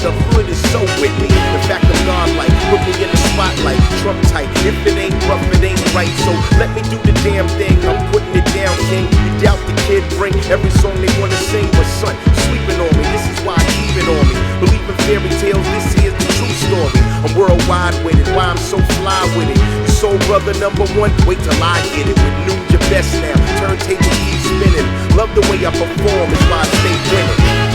the hood is so with me. In fact, I'm godlike, put me in the spotlight, Trump tight. If it ain't rough, it ain't right. So let me do the damn thing, I'm putting it down, king. You doubt the kid bring every song they wanna sing, but son, sleeping on me, this is why I keep it on me. Believe in fairy tales, this here's the true story. I'm worldwide with it, why I'm so fly with it. Soul brother number one, wait till I get it. With Nuge your best now, turntable keep spinning. Love the way I perform, is why I stay winning.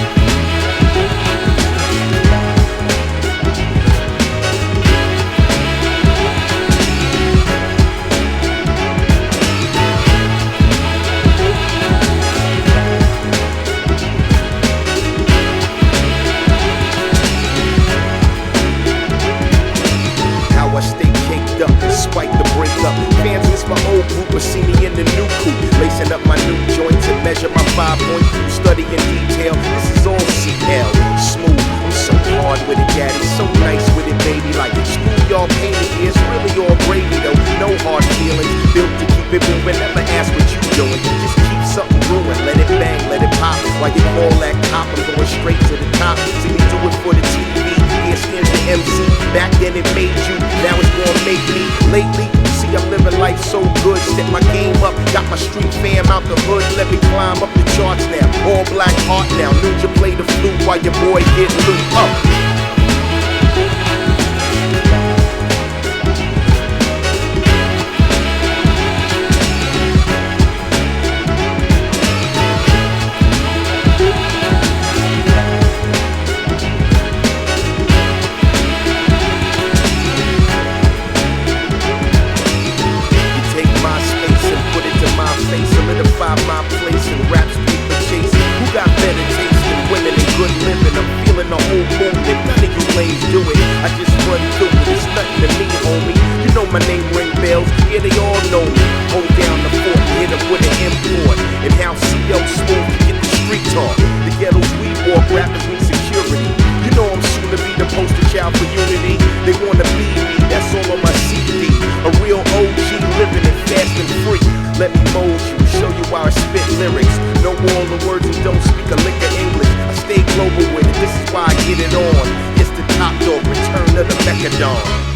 I stay caked up despite the breakup. Fans miss my old group but see me in the new coupe, lacing up my new joints and measure my 5 points. Study in detail, this is all CL. Smooth, I'm so hard with it, daddy, so nice with it, baby. Like schoolyard painted, it's really all gravy though. No hard feelings, built to keep it moving. Never ask what you doing, just keep something brewing. Let it bang, let it pop. While you call that cop, I'm going straight to the top. See me do it for the TV. Here stands the MC. Back then it made you, now it's gonna make me. Lately, see I'm living life so good. Step my game up, got my street fam out the hood. Let me climb up the charts now. All black heart now. Nuge play the flute while your boy get looped up. Solidify my place in rap's paper chasing. Who got better taste than women and good living? I'm feeling the whole movement, none of you lames do it. I just run through it, it's nothing to me, homie. You know my name ring bells, yeah they all know me. Hold down the fort, hit up with an import. And how CO smooth to get the street talk. The ghettos we walk, rappers need security. You know I'm soon to be the poster child for unity. They wanna be me, that's all on my CD. A real OG living it fast and free. Let me mold you, show you how I spit lyrics. Know all the words and don't speak a lick of English. I stay global with it, this is why I get it on. It's the top dog, return of the Mechadon.